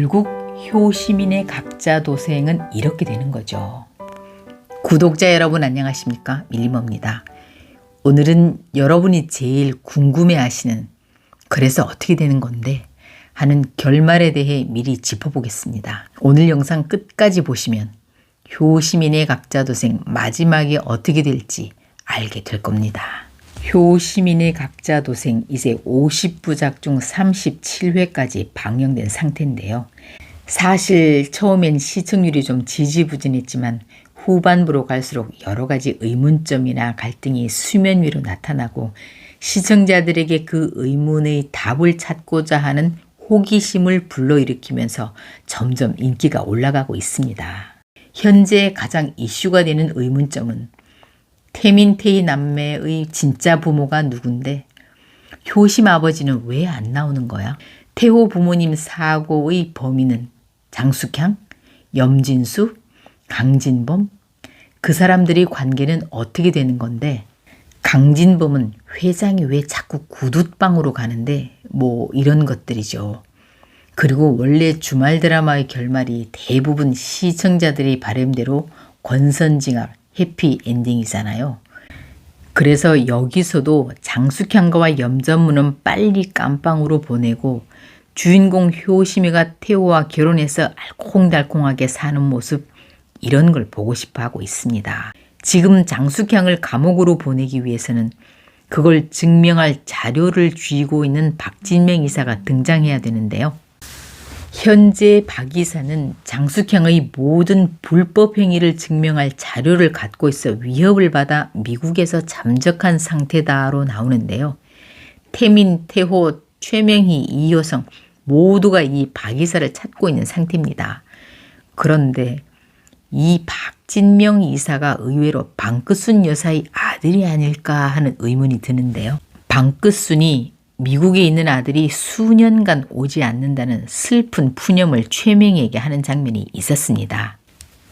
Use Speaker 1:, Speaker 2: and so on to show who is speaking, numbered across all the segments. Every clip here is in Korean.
Speaker 1: 결국 효시민의 각자 도생은 이렇게 되는 거죠. 구독자 여러분 안녕하십니까? 밀리머입니다. 오늘은 여러분이 제일 궁금해하시는 그래서 어떻게 되는 건데 하는 결말에 대해 미리 짚어보겠습니다. 오늘 영상 끝까지 보시면 효시민의 각자 도생 마지막에 어떻게 될지 알게 될 겁니다. 효시민의 각자 도생 이제 50부작 중 37회까지 방영된 상태인데요. 사실 처음엔 시청률이 좀 지지부진했지만 후반부로 갈수록 여러 가지 의문점이나 갈등이 수면 위로 나타나고 시청자들에게 그 의문의 답을 찾고자 하는 호기심을 불러일으키면서 점점 인기가 올라가고 있습니다. 현재 가장 이슈가 되는 의문점은 태민, 태희 남매의 진짜 부모가 누군데 효심 아버지는 왜 안 나오는 거야? 태호 부모님 사고의 범인은 장숙향, 염진수, 강진범? 그 사람들의 관계는 어떻게 되는 건데 강진범은 회장이 왜 자꾸 구둣방으로 가는데 뭐 이런 것들이죠. 그리고 원래 주말 드라마의 결말이 대부분 시청자들의 바람대로 권선징악 해피엔딩이잖아요. 그래서 여기서도 장숙향과 염전무는 빨리 깜빵으로 보내고 주인공 효심이가 태호와 결혼해서 알콩달콩하게 사는 모습 이런 걸 보고 싶어 하고 있습니다. 지금 장숙향을 감옥으로 보내기 위해서는 그걸 증명할 자료를 쥐고 있는 박진명 이사가 등장해야 되는데요. 현재 박 이사는 장숙향의 모든 불법 행위를 증명할 자료를 갖고 있어 위협을 받아 미국에서 잠적한 상태다로 나오는데요. 태민, 태호, 최명희, 이효성 모두가 이 박 이사를 찾고 있는 상태입니다. 그런데 이 박진명 이사가 의외로 방끝순 여사의 아들이 아닐까 하는 의문이 드는데요. 방끝순이 미국에 있는 아들이 수년간 오지 않는다는 슬픈 푸념을 최명희에게 하는 장면이 있었습니다.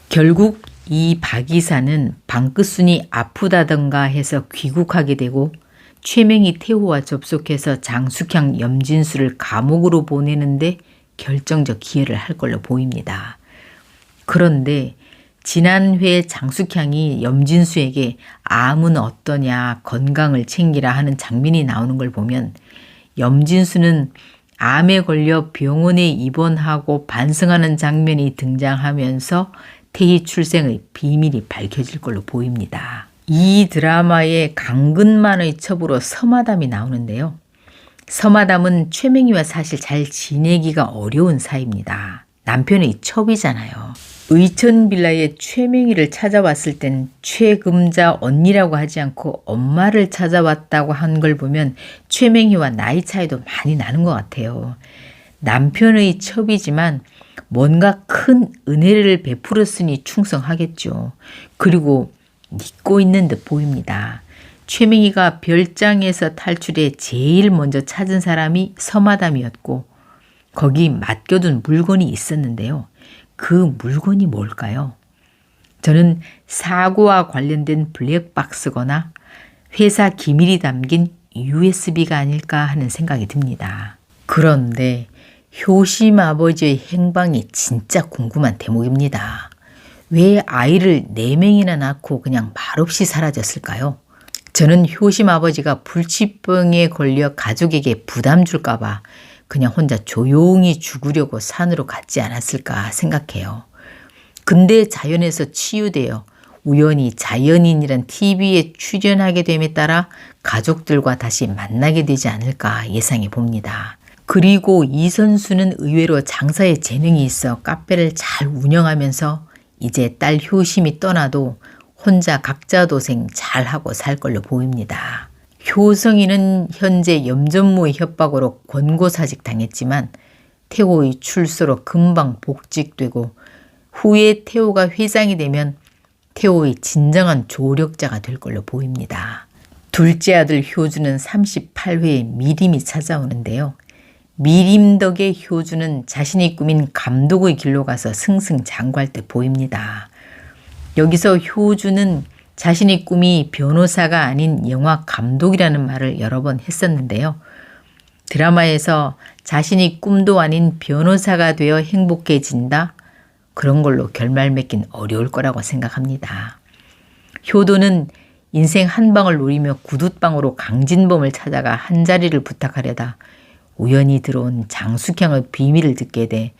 Speaker 1: 결국 이 박 이사는 방끝순이 아프다던가 해서 귀국하게 되고 최명희 태호와 접속해서 장숙향 염진수를 감옥으로 보내는데 결정적 기여를 할 걸로 보입니다. 그런데 지난 회 장숙향이 염진수에게 암은 어떠냐 건강을 챙기라 하는 장면이 나오는 걸 보면 염진수는 암에 걸려 병원에 입원하고 반성하는 장면이 등장하면서 태희 출생의 비밀이 밝혀질 걸로 보입니다. 이 드라마에 강근만의 첩으로 서마담이 나오는데요. 서마담은 최명희와 사실 잘 지내기가 어려운 사이입니다. 남편의 첩이잖아요. 의천빌라에 최명희를 찾아왔을 땐 최금자 언니라고 하지 않고 엄마를 찾아왔다고 한 걸 보면 최명희와 나이 차이도 많이 나는 것 같아요. 남편의 첩이지만 뭔가 큰 은혜를 베풀었으니 충성하겠죠. 그리고 믿고 있는 듯 보입니다. 최명희가 별장에서 탈출해 제일 먼저 찾은 사람이 서마담이었고 거기 맡겨둔 물건이 있었는데요. 그 물건이 뭘까요? 저는 사고와 관련된 블랙박스거나 회사 기밀이 담긴 USB가 아닐까 하는 생각이 듭니다. 그런데 효심 아버지의 행방이 진짜 궁금한 대목입니다. 왜 아이를 4명이나 낳고 그냥 말없이 사라졌을까요? 저는 효심 아버지가 불치병에 걸려 가족에게 부담 줄까 봐 그냥 혼자 조용히 죽으려고 산으로 갔지 않았을까 생각해요. 근데 자연에서 치유되어 우연히 자연인이란 TV에 출연하게 됨에 따라 가족들과 다시 만나게 되지 않을까 예상해 봅니다. 그리고 이 선수는 의외로 장사에 재능이 있어 카페를 잘 운영하면서 이제 딸 효심이 떠나도 혼자 각자 도생 잘하고 살 걸로 보입니다. 효성이는 현재 염전무의 협박으로 권고사직 당했지만 태호의 출소로 금방 복직되고 후에 태호가 회장이 되면 태호의 진정한 조력자가 될 걸로 보입니다. 둘째 아들 효주는 38회에 미림이 찾아오는데요. 미림 덕에 효주는 자신이 꾸민 감독의 길로 가서 승승장구할 때 보입니다. 여기서 효주는 자신의 꿈이 변호사가 아닌 영화 감독이라는 말을 여러 번 했었는데요. 드라마에서 자신이 꿈도 아닌 변호사가 되어 행복해진다? 그런 걸로 결말 맺긴 어려울 거라고 생각합니다. 효도는 인생 한 방을 노리며 구둣방으로 강진범을 찾아가 한자리를 부탁하려다 우연히 들어온 장숙향의 비밀을 듣게 돼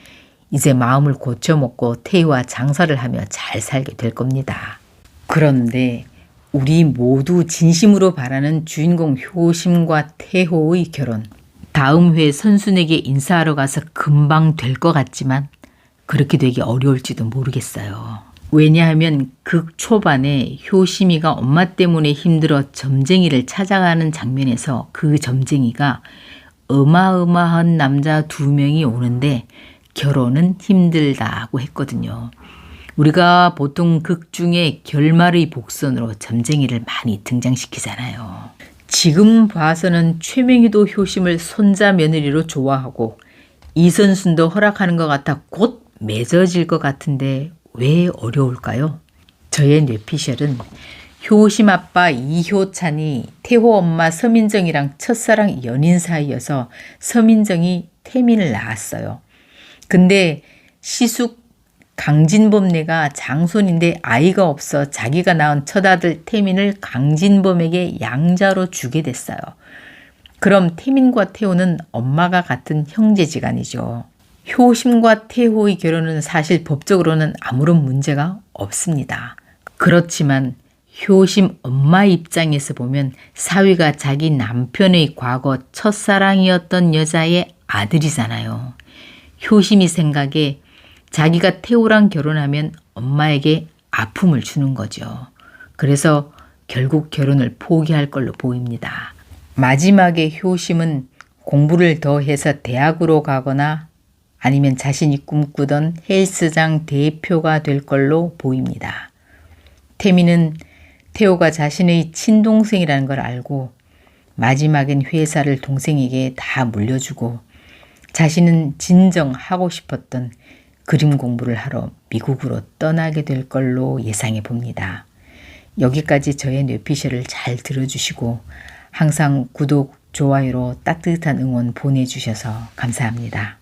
Speaker 1: 이제 마음을 고쳐먹고 태희와 장사를 하며 잘 살게 될 겁니다. 그런데 우리 모두 진심으로 바라는 주인공 효심과 태호의 결혼. 다음 회 선순에게 인사하러 가서 금방 될 것 같지만 그렇게 되기 어려울지도 모르겠어요. 왜냐하면 극 초반에 효심이가 엄마 때문에 힘들어 점쟁이를 찾아가는 장면에서 그 점쟁이가 어마어마한 남자 2명이 오는데 결혼은 힘들다고 했거든요. 우리가 보통 극 중에 결말의 복선으로 점쟁이를 많이 등장시키잖아요. 지금 봐서는 최명희도 효심을 손자 며느리로 좋아하고 이선순도 허락하는 것 같아 곧 맺어질 것 같은데 왜 어려울까요? 저의 뇌피셜은 효심 아빠 이효찬이 태호 엄마 서민정이랑 첫사랑 연인 사이여서 서민정이 태민을 낳았어요. 근데 시숙 강진범네가 장손인데 아이가 없어 자기가 낳은 첫아들 태민을 강진범에게 양자로 주게 됐어요. 그럼 태민과 태호는 엄마가 같은 형제지간이죠. 효심과 태호의 결혼은 사실 법적으로는 아무런 문제가 없습니다. 그렇지만 효심 엄마 입장에서 보면 사위가 자기 남편의 과거 첫사랑이었던 여자의 아들이잖아요. 효심이 생각에 자기가 태호랑 결혼하면 엄마에게 아픔을 주는 거죠. 그래서 결국 결혼을 포기할 걸로 보입니다. 마지막에 효심은 공부를 더 해서 대학으로 가거나 아니면 자신이 꿈꾸던 헬스장 대표가 될 걸로 보입니다. 태민은 태호가 자신의 친동생이라는 걸 알고 마지막엔 회사를 동생에게 다 물려주고 자신은 진정 하고 싶었던 그림 공부를 하러 미국으로 떠나게 될 걸로 예상해 봅니다. 여기까지 저의 뇌피셜을 잘 들어주시고 항상 구독, 좋아요로 따뜻한 응원 보내주셔서 감사합니다.